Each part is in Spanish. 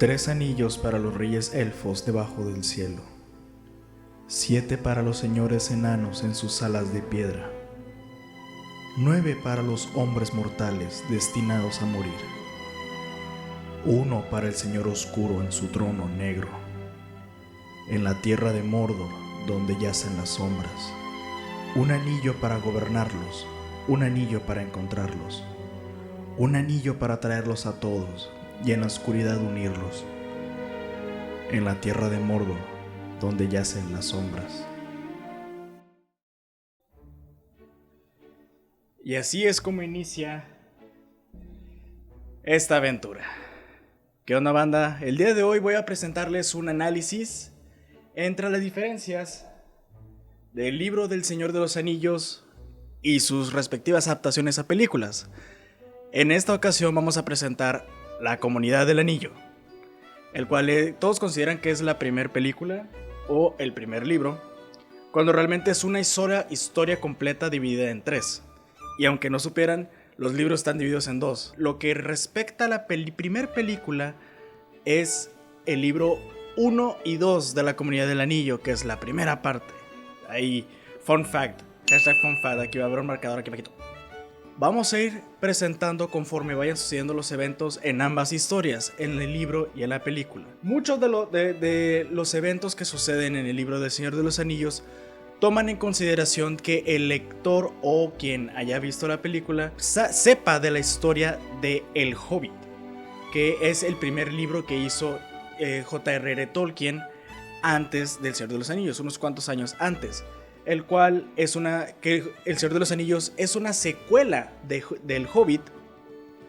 3 anillos para los reyes elfos debajo del cielo, 7 para los señores enanos en sus salas de piedra, 9 para los hombres mortales destinados a morir, 1 para el señor oscuro en su trono negro, en la tierra de Mordor donde yacen las sombras, un anillo para gobernarlos, un anillo para encontrarlos, un anillo para traerlos a todos y en la oscuridad unirlos, en la tierra de Mordor donde yacen las sombras. Y así es como inicia esta aventura. ¿Qué onda, banda? El día de hoy voy a presentarles un análisis entre las diferencias del libro del Señor de los Anillos y sus respectivas adaptaciones a películas. En esta ocasión vamos a presentar La Comunidad del Anillo, el cual todos consideran que es la primera película o el primer libro, cuando realmente es una historia completa dividida en 3. Y aunque no supieran, los libros están divididos en 2. Lo que respecta a la primer película es el libro 1 y 2 de La Comunidad del Anillo, que es la primera parte. Ahí, fun fact, hashtag fun fact, aquí va a haber un marcador aquí abajito. Vamos a ir presentando conforme vayan sucediendo los eventos en ambas historias, en el libro y en la película. Muchos de los eventos que suceden en el libro del Señor de los Anillos toman en consideración que el lector o quien haya visto la película sepa de la historia de El Hobbit, que es el primer libro que hizo J.R.R. Tolkien antes del Señor de los Anillos, unos cuantos años antes. El cual es que El Señor de los Anillos es una secuela del Hobbit,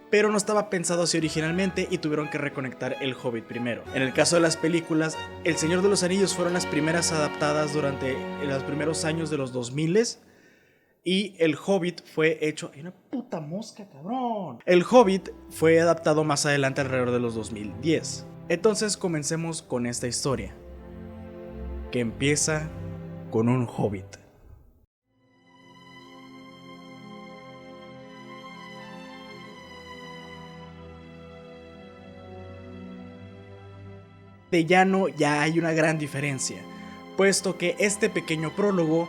pero no estaba pensado así originalmente y tuvieron que reconectar El Hobbit primero. En el caso de las películas, El Señor de los Anillos fueron las primeras adaptadas durante los primeros años de los 2000 y El Hobbit fue hecho... ¡Hay una puta mosca, cabrón! El Hobbit fue adaptado más adelante alrededor de los 2010. Entonces comencemos con esta historia, que empieza con un hobbit. De llano ya hay una gran diferencia, puesto que este pequeño prólogo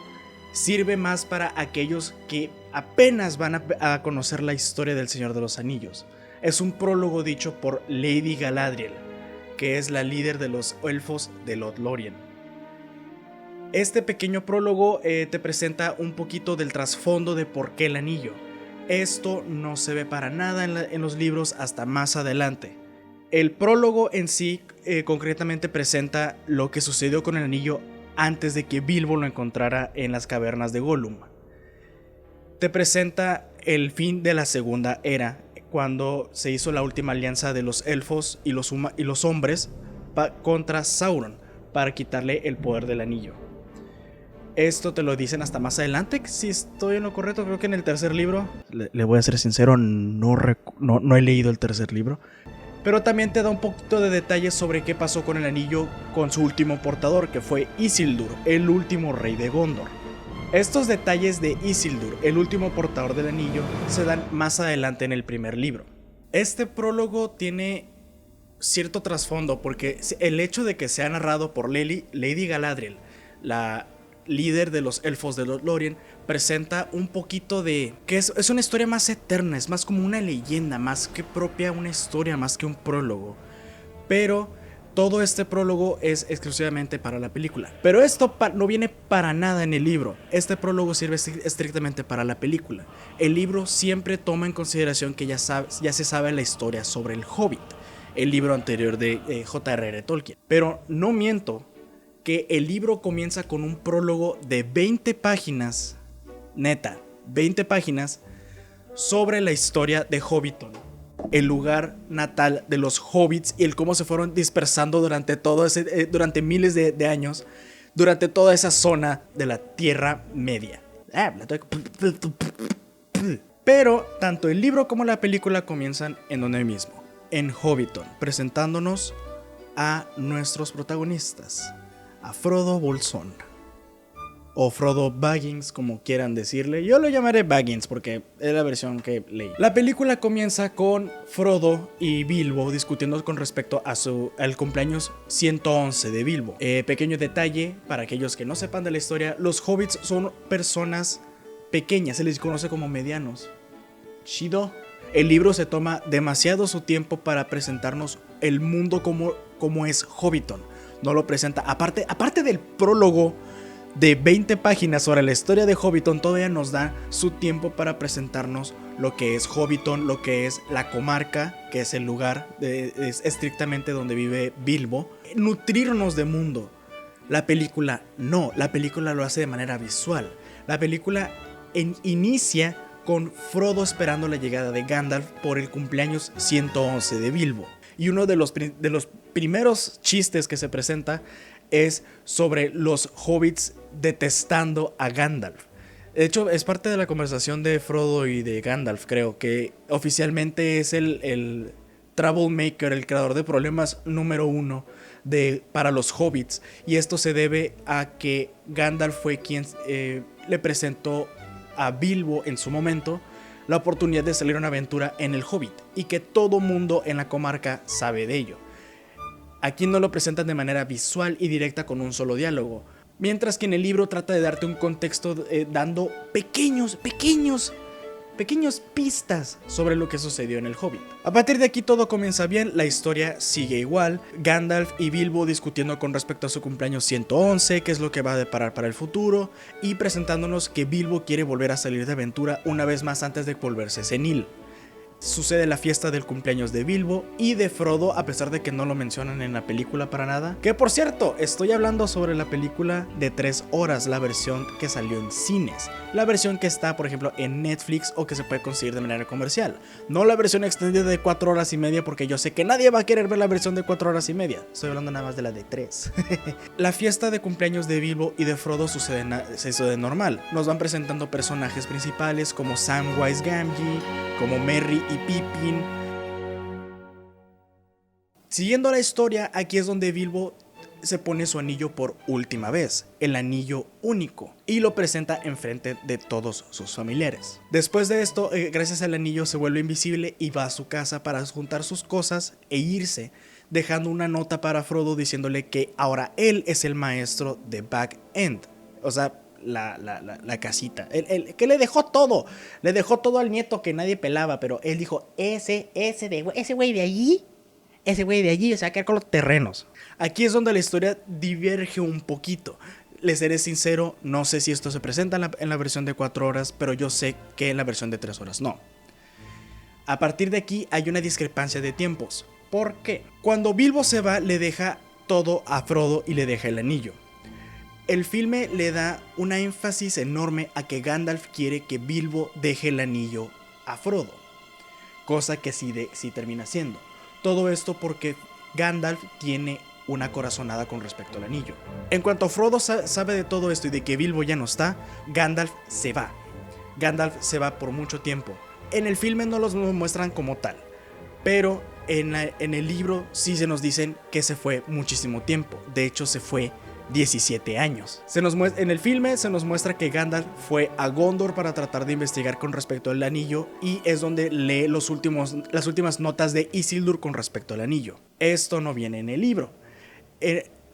sirve más para aquellos que apenas van a conocer la historia del Señor de los Anillos. Es un prólogo dicho por Lady Galadriel, que es la líder de los elfos de Lothlórien. Este pequeño prólogo te presenta un poquito del trasfondo de por qué el anillo. Esto no se ve para nada en los libros hasta más adelante. El prólogo en sí concretamente presenta lo que sucedió con el anillo antes de que Bilbo lo encontrara en las cavernas de Gollum. Te presenta el fin de la Segunda Era, cuando se hizo la última alianza de los elfos y los hombres contra Sauron para quitarle el poder del anillo. Esto te lo dicen hasta más adelante, si estoy en lo correcto, creo que en el tercer libro. Le voy a ser sincero, no he leído el tercer libro. Pero también te da un poquito de detalles sobre qué pasó con el anillo con su último portador, que fue Isildur, el último rey de Gondor. Estos detalles de Isildur, el último portador del anillo, se dan más adelante en el primer libro. Este prólogo tiene cierto trasfondo, porque el hecho de que sea narrado por Lady Galadriel, la líder de los elfos de Lothlórien, presenta un poquito de... que es una historia más eterna, es más como una leyenda, más que propia una historia, más que un prólogo. Pero todo este prólogo es exclusivamente para la película. Pero esto no viene para nada en el libro. Este prólogo sirve estrictamente para la película. El libro siempre toma en consideración que ya se sabe la historia sobre el Hobbit, el libro anterior de J.R.R. Tolkien. Pero no miento, que el libro comienza con un prólogo de 20 páginas, neta, 20 páginas, sobre la historia de Hobbiton, el lugar natal de los hobbits y el cómo se fueron dispersando durante miles de años, durante toda esa zona de la Tierra Media. Pero tanto el libro como la película comienzan en donde mismo, en Hobbiton, presentándonos a nuestros protagonistas, a Frodo Bolsón. o Frodo Baggins, como quieran decirle. Yo lo llamaré Baggins porque es la versión que leí. La película comienza con Frodo y Bilbo discutiendo con respecto a al cumpleaños 111 de Bilbo. Pequeño detalle, para aquellos que no sepan de la historia, los hobbits son personas pequeñas, se les conoce como medianos. Chido. El libro se toma demasiado su tiempo para presentarnos el mundo como es Hobbiton. No lo presenta, aparte del prólogo de 20 páginas sobre la historia de Hobbiton, todavía nos da su tiempo para presentarnos lo que es Hobbiton, lo que es la comarca, que es el lugar es estrictamente donde vive Bilbo. Nutrirnos de mundo. La película no, la película lo hace de manera visual. La película inicia con Frodo esperando la llegada de Gandalf por el cumpleaños 111 de Bilbo. Y uno de los primeros chistes que se presenta es sobre los hobbits detestando a Gandalf. De hecho, es parte de la conversación de Frodo y de Gandalf, creo, que oficialmente es el troublemaker, el creador de problemas número 1 para los hobbits. Y esto se debe a que Gandalf fue quien le presentó a Bilbo en su momento la oportunidad de salir a una aventura en el Hobbit, y que todo mundo en la comarca sabe de ello. Aquí no lo presentan de manera visual y directa con un solo diálogo, mientras que en el libro trata de darte un contexto dando pequeños pistas sobre lo que sucedió en el Hobbit. A partir de aquí todo comienza bien, la historia sigue igual, Gandalf y Bilbo discutiendo con respecto a su cumpleaños 111, qué es lo que va a deparar para el futuro, y presentándonos que Bilbo quiere volver a salir de aventura una vez más antes de volverse senil. Sucede la fiesta del cumpleaños de Bilbo y de Frodo, a pesar de que no lo mencionan en la película para nada. Que por cierto, estoy hablando sobre la película de 3 horas, la versión que salió en cines. La versión que está, por ejemplo, en Netflix o que se puede conseguir de manera comercial. No la versión extendida de 4 horas y media, porque yo sé que nadie va a querer ver la versión de 4 horas y media. Estoy hablando nada más de la de 3. La fiesta de cumpleaños de Bilbo y de Frodo sucede normal. Nos van presentando personajes principales como Samwise Gamgee, como Merry y Pippin. Siguiendo la historia, aquí es donde Bilbo se pone su anillo por última vez, el anillo único, y lo presenta enfrente de todos sus familiares. Después de esto, gracias al anillo se vuelve invisible y va a su casa para juntar sus cosas e irse, dejando una nota para Frodo diciéndole que ahora él es el maestro de Bag End. O sea, la casita. Que le dejó todo al nieto que nadie pelaba, pero él dijo, ese güey de allí, o sea, que con los terrenos. Aquí es donde la historia diverge un poquito. Les seré sincero, no sé si esto se presenta en la versión de 4 horas, pero yo sé que en la versión de 3 horas no. A partir de aquí hay una discrepancia de tiempos. ¿Por qué? Cuando Bilbo se va, le deja todo a Frodo y le deja el anillo. El filme le da una énfasis enorme a que Gandalf quiere que Bilbo deje el anillo a Frodo, cosa que sí termina siendo. Todo esto porque Gandalf tiene una corazonada con respecto al anillo. En cuanto Frodo sabe de todo esto y de que Bilbo ya no está, Gandalf se va. Gandalf se va por mucho tiempo. En el filme no los muestran como tal, pero en el libro sí se nos dicen que se fue muchísimo tiempo. De hecho, se fue 17 años. En el filme se nos muestra que Gandalf fue a Gondor para tratar de investigar con respecto al anillo, y es donde lee las últimas notas de Isildur con respecto al anillo. Esto no viene en el libro.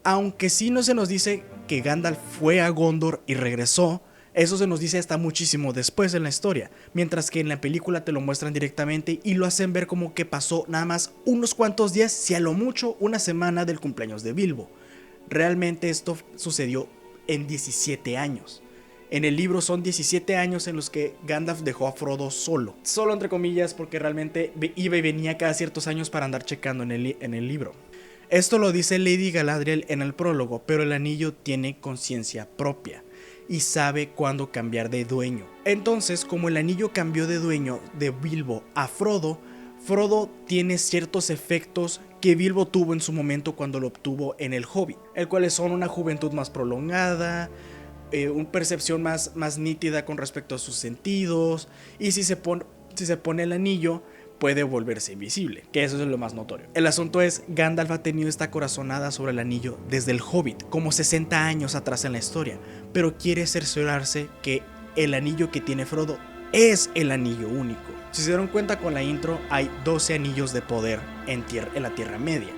Aunque sí no se nos dice que Gandalf fue a Gondor y regresó, eso se nos dice hasta muchísimo después en la historia, mientras que en la película te lo muestran directamente y lo hacen ver como que pasó nada más unos cuantos días, si a lo mucho una semana del cumpleaños de Bilbo. Realmente esto sucedió en 17 años. En el libro son 17 años en los que Gandalf dejó a Frodo solo. Solo entre comillas, porque realmente iba y venía cada ciertos años para andar checando en el libro. Esto lo dice Lady Galadriel en el prólogo, pero el anillo tiene conciencia propia y sabe cuándo cambiar de dueño. Entonces, como el anillo cambió de dueño de Bilbo a Frodo, Frodo tiene ciertos efectos que Bilbo tuvo en su momento cuando lo obtuvo en el Hobbit, el cuales son una juventud más prolongada, una percepción más nítida con respecto a sus sentidos, y si se pone el anillo, puede volverse invisible, que eso es lo más notorio. El asunto es, Gandalf ha tenido esta corazonada sobre el anillo desde el Hobbit, como 60 años atrás en la historia, pero quiere cerciorarse que el anillo que tiene Frodo es el anillo único. Si se dieron cuenta con la intro, hay 12 anillos de poder en la Tierra Media,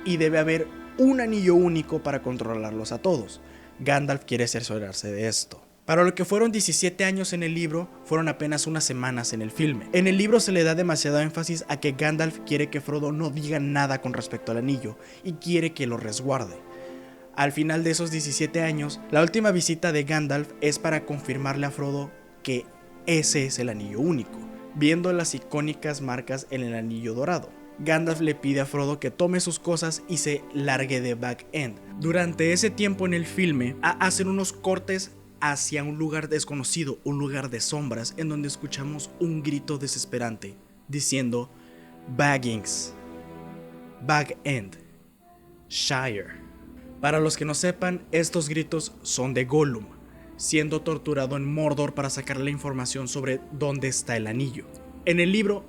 y debe haber un anillo único para controlarlos a todos. Gandalf quiere cerciorarse de esto. Para lo que fueron 17 años en el libro, fueron apenas unas semanas en el filme. En el libro se le da demasiado énfasis a que Gandalf quiere que Frodo no diga nada con respecto al anillo y quiere que lo resguarde. Al final de esos 17 años, la última visita de Gandalf es para confirmarle a Frodo que ese es el anillo único, viendo las icónicas marcas en el anillo dorado. Gandalf le pide a Frodo que tome sus cosas y se largue de Bag End. Durante ese tiempo en el filme, hacen unos cortes hacia un lugar desconocido, un lugar de sombras, en donde escuchamos un grito desesperante diciendo Baggins, Bag End, Shire. Para los que no sepan, estos gritos son de Gollum, siendo torturado en Mordor para sacar la información sobre dónde está el anillo. En el libro,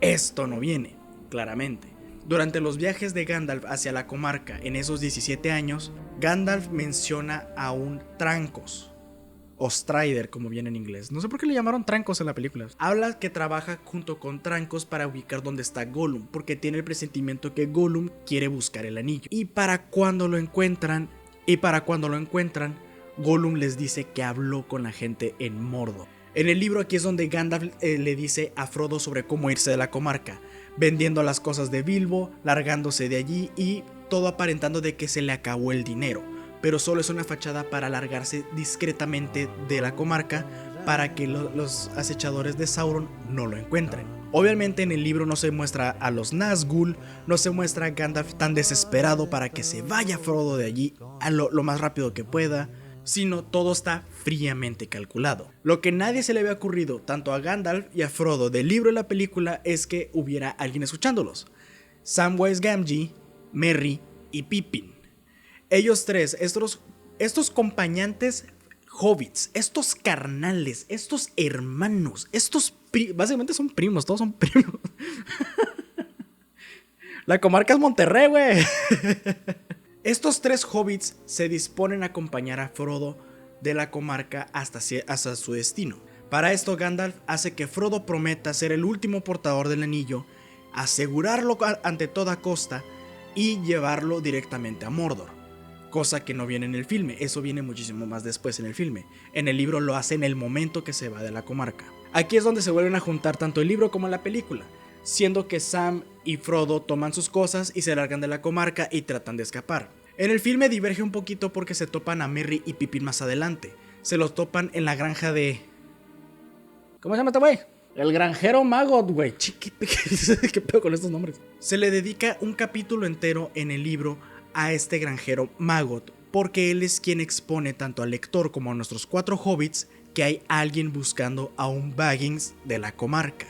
esto no viene, claramente. Durante los viajes de Gandalf hacia la comarca en esos 17 años, Gandalf menciona a un Trancos, o Strider como viene en inglés. No sé por qué le llamaron Trancos en la película. Habla que trabaja junto con Trancos para ubicar dónde está Gollum, porque tiene el presentimiento que Gollum quiere buscar el anillo. Y para cuando lo encuentran, Gollum les dice que habló con la gente en Mordor. En el libro aquí es donde Gandalf le dice a Frodo sobre cómo irse de la comarca, vendiendo las cosas de Bilbo, largándose de allí y todo aparentando de que se le acabó el dinero, pero solo es una fachada para largarse discretamente de la comarca para que los acechadores de Sauron no lo encuentren. Obviamente en el libro no se muestra a los Nazgûl, no se muestra a Gandalf tan desesperado para que se vaya Frodo de allí a lo más rápido que pueda, sino todo está fríamente calculado. Lo que nadie se le había ocurrido tanto a Gandalf y a Frodo del libro y la película es que hubiera alguien escuchándolos. Samwise Gamgee, Merry y Pippin. Ellos tres, estos acompañantes hobbits, estos carnales, estos hermanos, básicamente son primos, todos son primos. La comarca es Monterrey, güey. Estos tres hobbits se disponen a acompañar a Frodo de la comarca hasta su destino. Para esto Gandalf hace que Frodo prometa ser el último portador del anillo, asegurarlo ante toda costa y llevarlo directamente a Mordor. Cosa que no viene en el filme, eso viene muchísimo más después en el filme. En el libro lo hace en el momento que se va de la comarca. Aquí es donde se vuelven a juntar tanto el libro como la película, siendo que Sam y Frodo toman sus cosas y se largan de la comarca y tratan de escapar. En el filme diverge un poquito porque se topan a Merry y Pippin más adelante. Se los topan en la granja de... ¿Cómo se llama este güey? El granjero Maggot, güey. ¿Qué pedo con estos nombres? Se le dedica un capítulo entero en el libro a este granjero Maggot, porque él es quien expone tanto al lector como a nuestros 4 hobbits que hay alguien buscando a un Baggins de la comarca,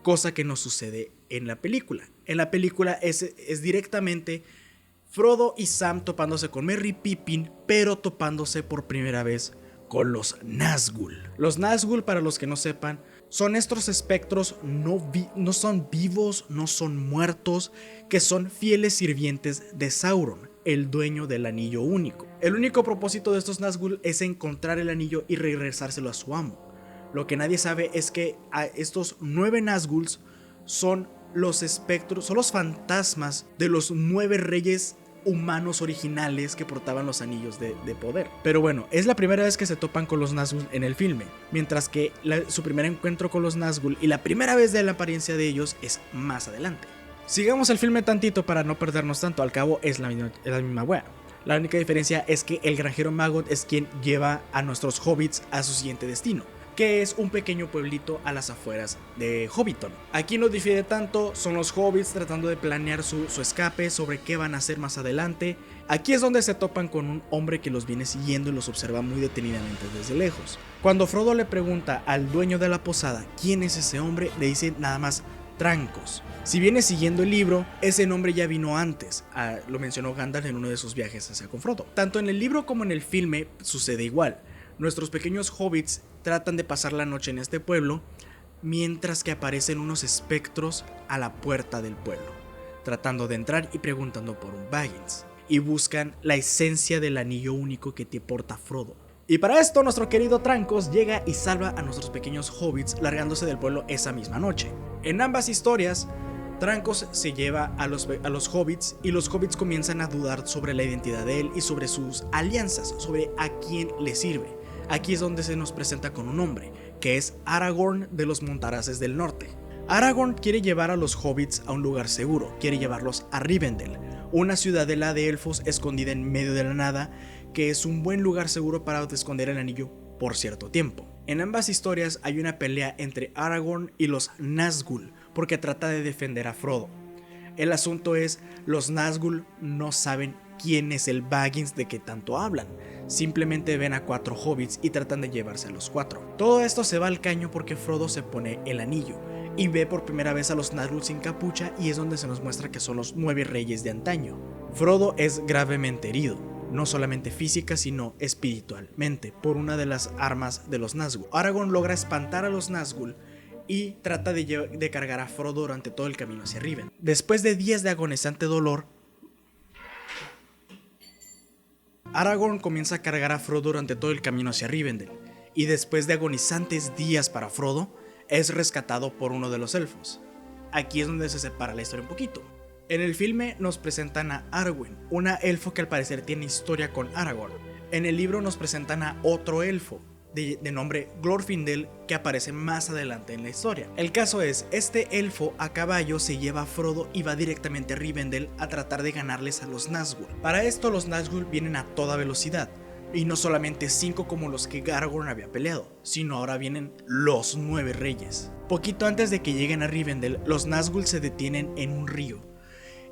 cosa que no sucede en la película. En la película es directamente Frodo y Sam topándose con Merry y Pippin, pero topándose por primera vez con los Nazgûl. Los Nazgûl, para los que no sepan, son estos espectros no son vivos, no son muertos, que son fieles sirvientes de Sauron, el dueño del anillo único. El único propósito de estos Nazgûl es encontrar el anillo y regresárselo a su amo. Lo que nadie sabe es que a estos 9 Nazgûl son los espectros, son los fantasmas de los 9 reyes humanos originales que portaban los anillos de poder. Pero bueno, es la primera vez que se topan con los Nazgûl en el filme, mientras que su primer encuentro con los Nazgûl y la primera vez de la apariencia de ellos es más adelante. Sigamos el filme tantito para no perdernos tanto, al cabo es la misma wea. La única diferencia es que el granjero Maggot es quien lleva a nuestros hobbits a su siguiente destino, que es un pequeño pueblito a las afueras de Hobbiton. Aquí no difiere tanto, son los hobbits tratando de planear su escape, sobre qué van a hacer más adelante. Aquí es donde se topan con un hombre que los viene siguiendo y los observa muy detenidamente desde lejos. Cuando Frodo le pregunta al dueño de la posada quién es ese hombre, le dice nada más Trancos. Si viene siguiendo el libro, ese nombre ya vino antes, lo mencionó Gandalf en uno de sus viajes hacia con Frodo. Tanto en el libro como en el filme sucede igual. Nuestros pequeños hobbits tratan de pasar la noche en este pueblo mientras que aparecen unos espectros a la puerta del pueblo, tratando de entrar y preguntando por un Baggins, y buscan la esencia del anillo único que te porta Frodo. Y para esto nuestro querido Trancos llega y salva a nuestros pequeños hobbits largándose del pueblo esa misma noche. En ambas historias, Trancos se lleva a los hobbits y los hobbits comienzan a dudar sobre la identidad de él y sobre sus alianzas, sobre a quién le sirve. Aquí es donde se nos presenta con un hombre, que es Aragorn de los Montaraces del Norte. Aragorn quiere llevar a los hobbits a un lugar seguro, quiere llevarlos a Rivendell, una ciudadela de elfos escondida en medio de la nada, que es un buen lugar seguro para esconder el anillo por cierto tiempo. En ambas historias hay una pelea entre Aragorn y los Nazgûl, porque trata de defender a Frodo. El asunto es, los Nazgûl no saben quién es el Baggins de que tanto hablan, simplemente ven a 4 hobbits y tratan de llevarse a los 4. Todo esto se va al caño porque Frodo se pone el anillo y ve por primera vez a los Nazgûl sin capucha, y es donde se nos muestra que son los 9 reyes de antaño. Frodo es gravemente herido, no solamente física sino espiritualmente, por una de las armas de los Nazgûl. Aragorn logra espantar a los Nazgûl y trata de cargar a Frodo durante todo el camino hacia Rivendell. Después de días de agonizante dolor, Aragorn comienza a cargar a Frodo durante todo el camino hacia Rivendell, y después de agonizantes días para Frodo, es rescatado por uno de los elfos. Aquí es donde se separa la historia un poquito. En el filme nos presentan a Arwen, una elfo que al parecer tiene historia con Aragorn. En el libro nos presentan a otro elfo, de nombre Glorfindel, que aparece más adelante en la historia. El caso es, este elfo a caballo se lleva a Frodo y va directamente a Rivendell a tratar de ganarles a los Nazgûl. Para esto los Nazgûl vienen a toda velocidad, y no solamente 5 como los que Aragorn había peleado, sino ahora vienen los 9 reyes. Poquito antes de que lleguen a Rivendell, los Nazgûl se detienen en un río.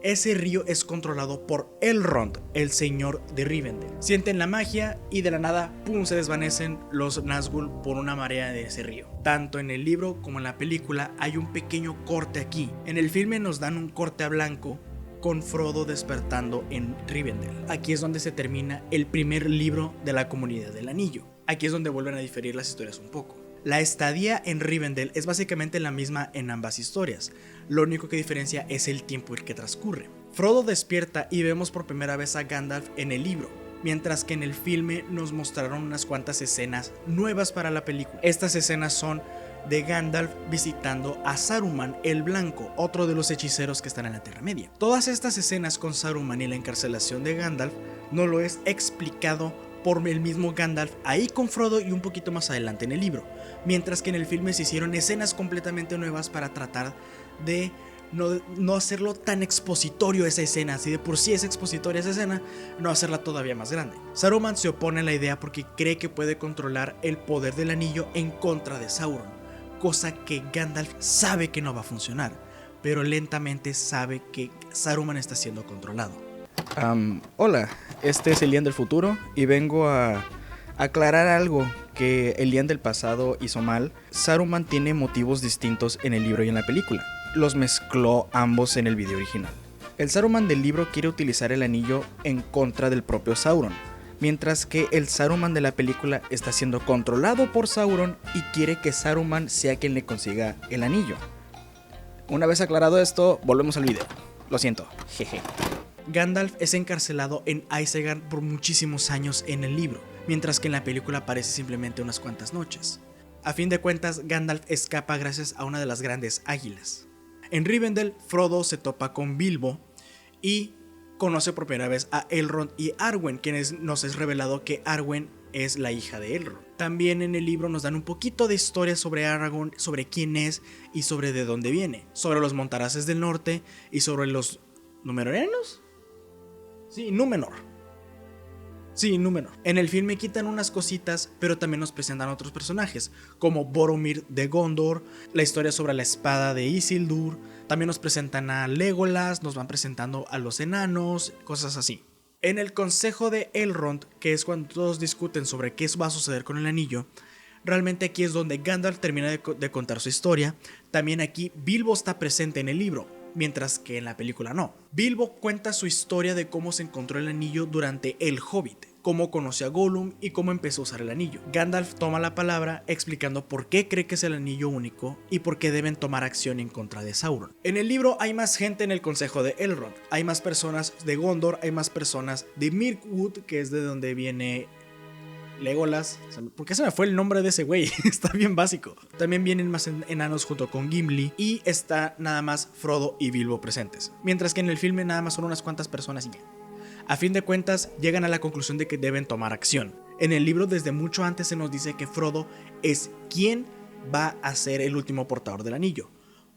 Ese río es controlado por Elrond, el señor de Rivendell. Sienten la magia y de la nada, ¡pum!, se desvanecen los Nazgûl por una marea de ese río. Tanto en el libro como en la película hay un pequeño corte aquí. En el filme nos dan un corte a blanco con Frodo despertando en Rivendell. Aquí es donde se termina el primer libro de la Comunidad del Anillo. Aquí es donde vuelven a diferir las historias un poco. La estadía en Rivendell es básicamente la misma en ambas historias, lo único que diferencia es el tiempo el que transcurre. Frodo despierta y vemos por primera vez a Gandalf en el libro, mientras que en el filme nos mostraron unas cuantas escenas nuevas para la película. Estas escenas son de Gandalf visitando a Saruman el Blanco, otro de los hechiceros que están en la Tierra Media. Todas estas escenas con Saruman y la encarcelación de Gandalf no lo es explicado por el mismo Gandalf ahí con Frodo y un poquito más adelante en el libro, mientras que en el filme se hicieron escenas completamente nuevas para tratar de no hacerlo tan expositorio esa escena. Si de por sí es expositoria esa escena, no hacerla todavía más grande. Saruman se opone a la idea porque cree que puede controlar el poder del anillo en contra de Sauron, cosa que Gandalf sabe que no va a funcionar, pero lentamente sabe que Saruman está siendo controlado. Hola, este es Elian del futuro y vengo a aclarar algo que Elian del pasado hizo mal. Saruman tiene motivos distintos en el libro y en la película. Los mezcló ambos en el video original. El Saruman del libro quiere utilizar el anillo en contra del propio Sauron, mientras que el Saruman de la película está siendo controlado por Sauron y quiere que Saruman sea quien le consiga el anillo. Una vez aclarado esto, volvemos al video. Lo siento, jeje. Gandalf es encarcelado en Isengard por muchísimos años en el libro, mientras que en la película aparece simplemente unas cuantas noches. A fin de cuentas, Gandalf escapa gracias a una de las grandes águilas. En Rivendell, Frodo se topa con Bilbo y conoce por primera vez a Elrond y Arwen, quienes nos es revelado que Arwen es la hija de Elrond. También en el libro nos dan un poquito de historia sobre Aragorn, sobre quién es y sobre de dónde viene, sobre los Montaraces del Norte y sobre los Númenóreanos. Sí, Númenor. En el filme quitan unas cositas, pero también nos presentan otros personajes, como Boromir de Gondor, la historia sobre la espada de Isildur, también nos presentan a Legolas, nos van presentando a los enanos, cosas así. En el consejo de Elrond, que es cuando todos discuten sobre qué va a suceder con el anillo, realmente aquí es donde Gandalf termina de contar su historia. También aquí Bilbo está presente en el libro, mientras que en la película no. Bilbo cuenta su historia de cómo se encontró el anillo durante El Hobbit, cómo conoció a Gollum y cómo empezó a usar el anillo. Gandalf toma la palabra explicando por qué cree que es el anillo único y por qué deben tomar acción en contra de Sauron. En el libro hay más gente en el consejo de Elrond, hay más personas de Gondor, hay más personas de Mirkwood, que es de donde viene Legolas. ¿Por qué se me fue el nombre de ese güey? Está bien básico. También vienen más enanos junto con Gimli y está nada más Frodo y Bilbo presentes. Mientras que en el filme nada más son unas cuantas personas y ya. A fin de cuentas, llegan a la conclusión de que deben tomar acción. En el libro desde mucho antes se nos dice que Frodo es quien va a ser el último portador del anillo,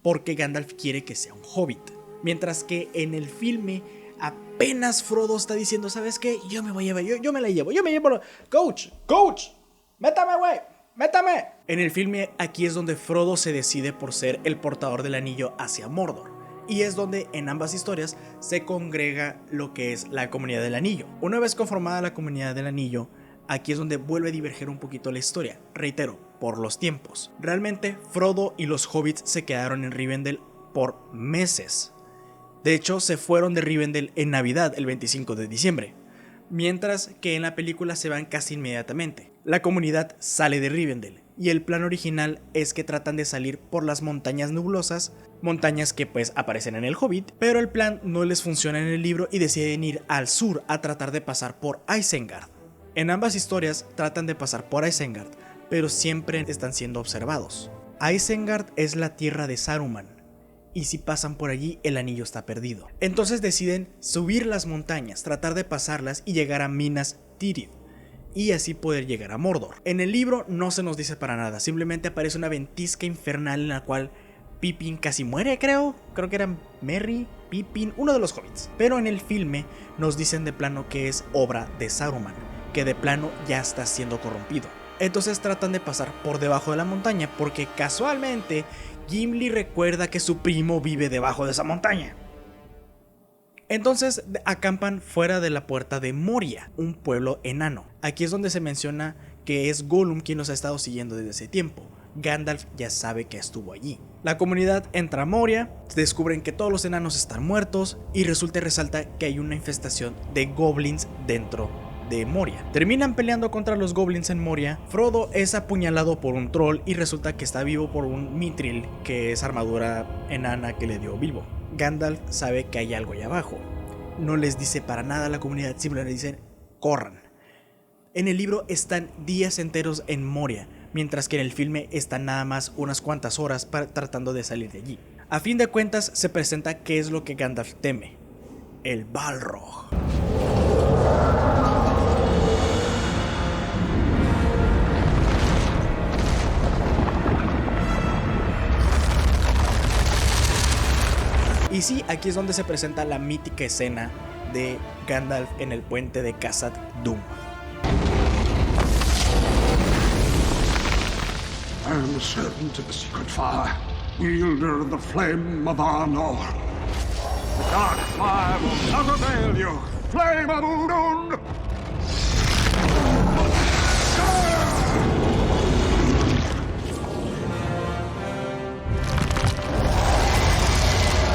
porque Gandalf quiere que sea un hobbit. Mientras que en el filme apenas Frodo está diciendo, ¿sabes qué? Yo me voy a llevar, yo me la llevo, yo me llevo. Coach, métame, güey, métame. En el filme aquí es donde Frodo se decide por ser el portador del anillo hacia Mordor. Y es donde en ambas historias se congrega lo que es la comunidad del anillo. Una vez conformada la comunidad del anillo, aquí es donde vuelve a diverger un poquito la historia. Reitero, por los tiempos. Realmente Frodo y los hobbits se quedaron en Rivendell por meses. De hecho, se fueron de Rivendell en Navidad, el 25 de diciembre. Mientras que en la película se van casi inmediatamente. La comunidad sale de Rivendell. Y el plan original es que tratan de salir por las montañas nublosas, montañas que pues aparecen en el Hobbit, pero el plan no les funciona en el libro y deciden ir al sur a tratar de pasar por Isengard. En ambas historias tratan de pasar por Isengard, pero siempre están siendo observados. Isengard es la tierra de Saruman, y si pasan por allí el anillo está perdido. Entonces deciden subir las montañas, tratar de pasarlas y llegar a Minas Tirith, y así poder llegar a Mordor. En el libro no se nos dice para nada, simplemente aparece una ventisca infernal en la cual Pippin casi muere, creo que eran Merry, Pippin, uno de los hobbits. Pero en el filme nos dicen de plano que es obra de Saruman, que de plano ya está siendo corrompido. Entonces tratan de pasar por debajo de la montaña porque casualmente Gimli recuerda que su primo vive debajo de esa montaña. Entonces acampan fuera de la puerta de Moria, un pueblo enano. Aquí es donde se menciona que es Gollum quien los ha estado siguiendo desde ese tiempo. Gandalf ya sabe que estuvo allí. La comunidad entra a Moria, descubren que todos los enanos están muertos y resulta y resalta que hay una infestación de goblins dentro de Moria. Terminan peleando contra los goblins en Moria. Frodo es apuñalado por un troll y resulta que está vivo por un mithril, que es armadura enana que le dio Bilbo. Gandalf sabe que hay algo allá abajo. No les dice para nada a la comunidad, simplemente dicen corran. En el libro están días enteros en Moria, mientras que en el filme están nada más unas cuantas horas tratando de salir de allí. A fin de cuentas se presenta qué es lo que Gandalf teme: el Balrog. Y sí, aquí es donde se presenta la mítica escena de Gandalf en el puente de Khazad Dûm. I am the servant of the secret fire, wielder of the flame of Arnor. The dark fire will not avail you, flame of Udun!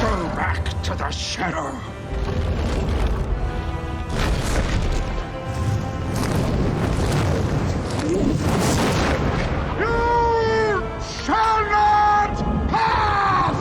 Go back to the shadow! Shall not pass!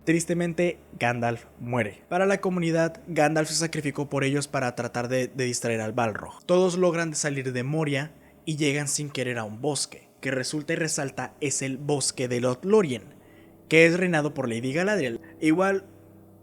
Tristemente, Gandalf muere. Para la comunidad, Gandalf se sacrificó por ellos para tratar de distraer al Balrog. Todos logran salir de Moria y llegan sin querer a un bosque, que resulta y resalta es el bosque de Lothlórien, que es reinado por Lady Galadriel. Igual,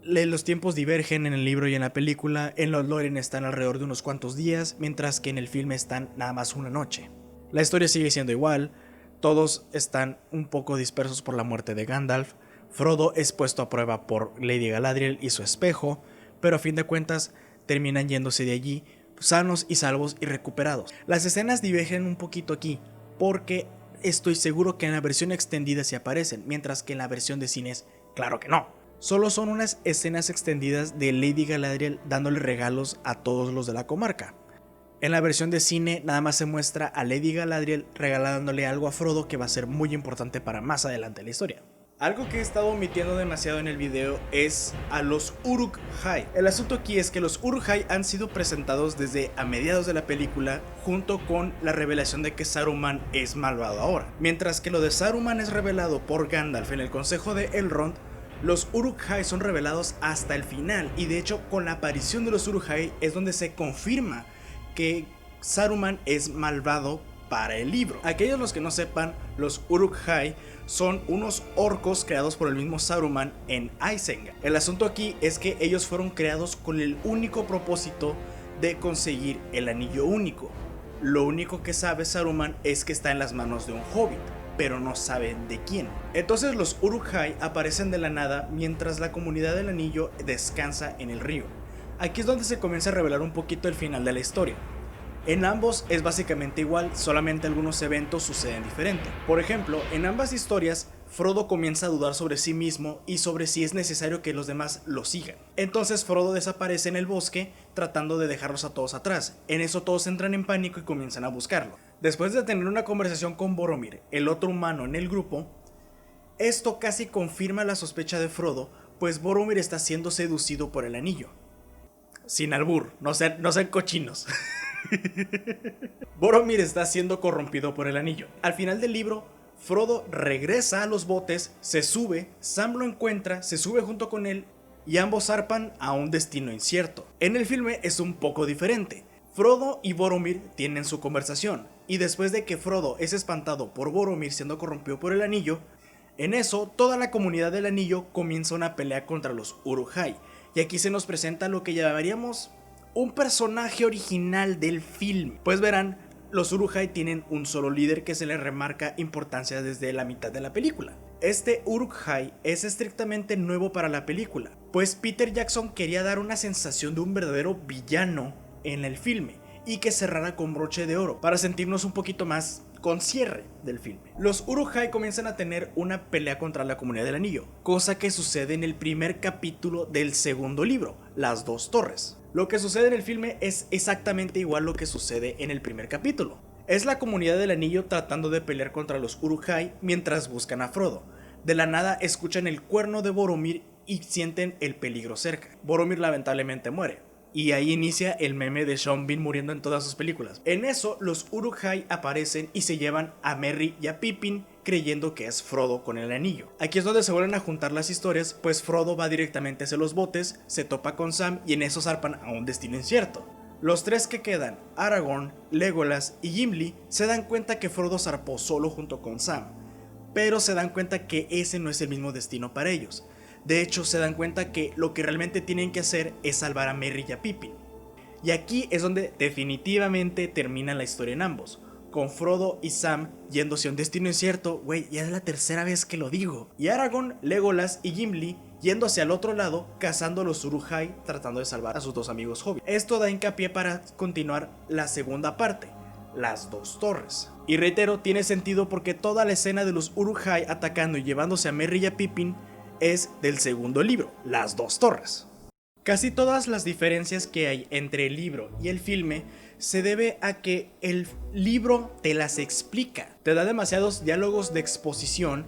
los tiempos divergen en el libro y en la película. En Lothlórien están alrededor de unos cuantos días, mientras que en el filme están nada más una noche. La historia sigue siendo igual, todos están un poco dispersos por la muerte de Gandalf. Frodo es puesto a prueba por Lady Galadriel y su espejo, pero a fin de cuentas terminan yéndose de allí sanos y salvos y recuperados. Las escenas divergen un poquito aquí, porque estoy seguro que en la versión extendida sí aparecen, mientras que en la versión de cines, claro que no. Solo son unas escenas extendidas de Lady Galadriel dándole regalos a todos los de la comarca. En la versión de cine nada más se muestra a Lady Galadriel regalándole algo a Frodo que va a ser muy importante para más adelante en la historia. Algo que he estado omitiendo demasiado en el video es a los Uruk-hai. El asunto aquí es que los Uruk-hai han sido presentados desde a mediados de la película, junto con la revelación de que Saruman es malvado ahora. Mientras que lo de Saruman es revelado por Gandalf en el Consejo de Elrond, los Uruk-hai son revelados hasta el final, y de hecho con la aparición de los Uruk-hai es donde se confirma que Saruman es malvado para el libro. Aquellos los que no sepan, los Uruk-hai son unos orcos creados por el mismo Saruman en Isengard. El asunto aquí es que ellos fueron creados con el único propósito de conseguir el anillo único. Lo único que sabe Saruman es que está en las manos de un hobbit, pero no saben de quién. Entonces los Uruk-hai aparecen de la nada mientras la comunidad del anillo descansa en el río. Aquí es donde se comienza a revelar un poquito el final de la historia. En ambos es básicamente igual, solamente algunos eventos suceden diferente. Por ejemplo, en ambas historias, Frodo comienza a dudar sobre sí mismo y sobre si es necesario que los demás lo sigan. Entonces Frodo desaparece en el bosque tratando de dejarlos a todos atrás. En eso todos entran en pánico y comienzan a buscarlo. Después de tener una conversación con Boromir, el otro humano en el grupo, esto casi confirma la sospecha de Frodo, pues Boromir está siendo seducido por el anillo. Sin albur, no sean cochinos. Boromir está siendo corrompido por el anillo. Al final del libro, Frodo regresa a los botes, se sube, Sam lo encuentra, se sube junto con él y ambos zarpan a un destino incierto. En el filme es un poco diferente. Frodo y Boromir tienen su conversación, y después de que Frodo es espantado por Boromir siendo corrompido por el anillo, en eso toda la comunidad del anillo comienza una pelea contra los Uruk-hai, y aquí se nos presenta lo que llamaríamos un personaje original del film. Pues verán, los Uruk-hai tienen un solo líder que se le remarca importancia desde la mitad de la película. Este Uruk-hai es estrictamente nuevo para la película, pues Peter Jackson quería dar una sensación de un verdadero villano en el filme y que cerrara con broche de oro para sentirnos un poquito más con cierre del filme. Los Uruk-hai comienzan a tener una pelea contra la comunidad del anillo, cosa que sucede en el primer capítulo del segundo libro, Las Dos Torres. Lo que sucede en el filme es exactamente igual lo que sucede en el primer capítulo. Es la comunidad del anillo tratando de pelear contra los Uruk-hai mientras buscan a Frodo. De la nada escuchan el cuerno de Boromir y sienten el peligro cerca. Boromir lamentablemente muere, y ahí inicia el meme de Sean Bean muriendo en todas sus películas. En eso los Uruk-hai aparecen y se llevan a Merry y a Pippin, creyendo que es Frodo con el anillo. Aquí es donde se vuelven a juntar las historias, pues Frodo va directamente hacia los botes, se topa con Sam y en eso zarpan a un destino incierto. Los tres que quedan, Aragorn, Legolas y Gimli, se dan cuenta que Frodo zarpó solo junto con Sam, pero se dan cuenta que ese no es el mismo destino para ellos. De hecho, se dan cuenta que lo que realmente tienen que hacer es salvar a Merry y a Pippin. Y aquí es donde definitivamente termina la historia en ambos, con Frodo y Sam yéndose a un destino incierto, güey, ya es la tercera vez que lo digo. Y Aragorn, Legolas y Gimli yendo hacia el otro lado, cazando a los Uruk-hai, tratando de salvar a sus dos amigos hobbits. Esto da hincapié para continuar la segunda parte, Las Dos Torres. Y reitero, tiene sentido porque toda la escena de los Uruk-hai atacando y llevándose a Merry y a Pippin es del segundo libro, Las Dos Torres. Casi todas las diferencias que hay entre el libro y el filme se debe a que el libro te las explica, te da demasiados diálogos de exposición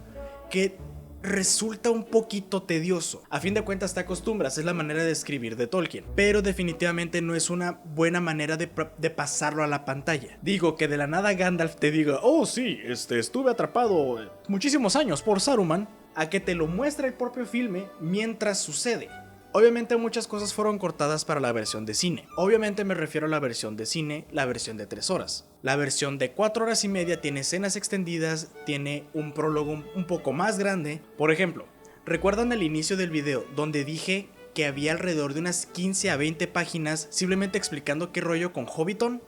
que resulta un poquito tedioso. A fin de cuentas te acostumbras, es la manera de escribir de Tolkien, pero definitivamente no es una buena manera de pasarlo a la pantalla. Digo, que de la nada Gandalf te diga, oh sí, estuve atrapado muchísimos años por Saruman, a que te lo muestre el propio filme mientras sucede. Obviamente muchas cosas fueron cortadas para la versión de cine. Obviamente me refiero a la versión de cine, la versión de 3 horas. La versión de 4 horas y media tiene escenas extendidas, tiene un prólogo un poco más grande. Por ejemplo, ¿recuerdan el inicio del video donde dije que había alrededor de unas 15 a 20 páginas simplemente explicando qué rollo con Hobbiton?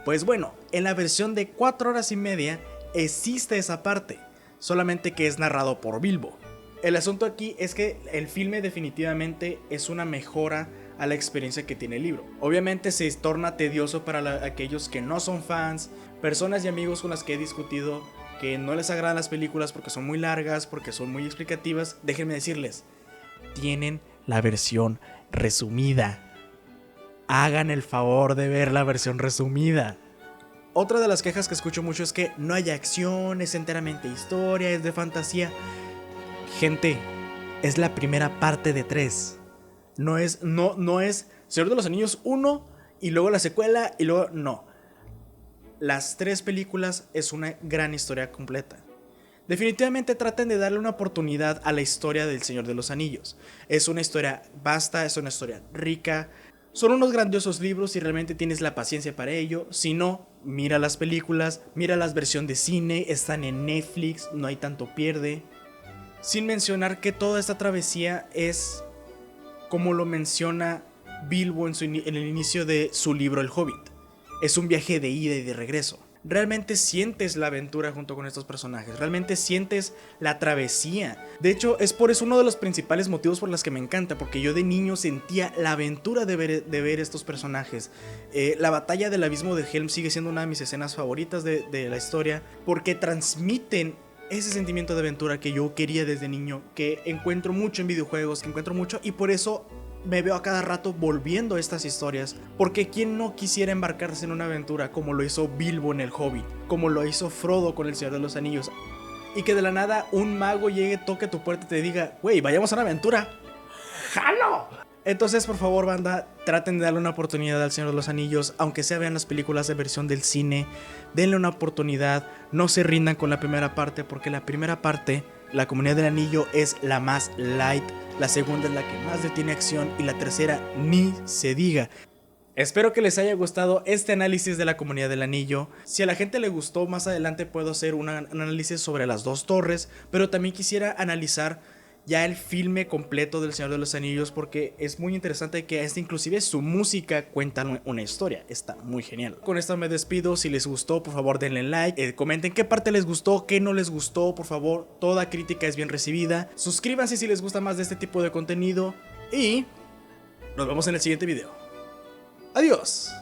Pues bueno, en la versión de 4 horas y media existe esa parte, solamente que es narrado por Bilbo. El asunto aquí es que el filme definitivamente es una mejora a la experiencia que tiene el libro. Obviamente se torna tedioso para aquellos que no son fans, personas y amigos con las que he discutido que no les agradan las películas porque son muy largas, porque son muy explicativas. Déjenme decirles, tienen la versión resumida. Hagan el favor de ver la versión resumida. Otra de las quejas que escucho mucho es que no hay acción, es enteramente historia, es de fantasía. Gente, es la primera parte de 3. No es Señor de los Anillos 1 y luego la secuela y luego no. Las 3 películas es una gran historia completa. Definitivamente traten de darle una oportunidad a la historia del Señor de los Anillos. Es una historia vasta, es una historia rica. Son unos grandiosos libros si realmente tienes la paciencia para ello. Si no, mira las películas, mira las versiones de cine, están en Netflix, no hay tanto pierde. Sin mencionar que toda esta travesía es como lo menciona Bilbo en el inicio de su libro El Hobbit. Es un viaje de ida y de regreso. Realmente sientes la aventura junto con estos personajes, realmente sientes la travesía. De hecho, es por eso uno de los principales motivos por los que me encanta, porque yo de niño sentía la aventura de ver estos personajes. La batalla del abismo de Helm sigue siendo una de mis escenas favoritas de la historia, porque transmiten ese sentimiento de aventura que yo quería desde niño, que encuentro mucho en videojuegos, y por eso me veo a cada rato volviendo a estas historias, porque ¿quién no quisiera embarcarse en una aventura como lo hizo Bilbo en El Hobbit, como lo hizo Frodo con El Señor de los Anillos, y que de la nada un mago llegue, toque tu puerta y te diga, güey, vayamos a una aventura? ¡Jalo! Entonces, por favor, banda, traten de darle una oportunidad al Señor de los Anillos, aunque sea vean las películas de versión del cine, denle una oportunidad, no se rindan con la primera parte, porque la primera parte, La Comunidad del Anillo, es la más light, la segunda es la que más tiene acción y la tercera ni se diga. Espero que les haya gustado este análisis de La Comunidad del Anillo. Si a la gente le gustó, más adelante puedo hacer un análisis sobre las 2 torres, pero también quisiera analizar ya el filme completo del Señor de los Anillos, porque es muy interesante que inclusive su música cuenta una historia, está muy genial. Con esto me despido. Si les gustó, por favor denle like, comenten qué parte les gustó, qué no les gustó, por favor, toda crítica es bien recibida. Suscríbanse si les gusta más de este tipo de contenido y nos vemos en el siguiente video. Adiós.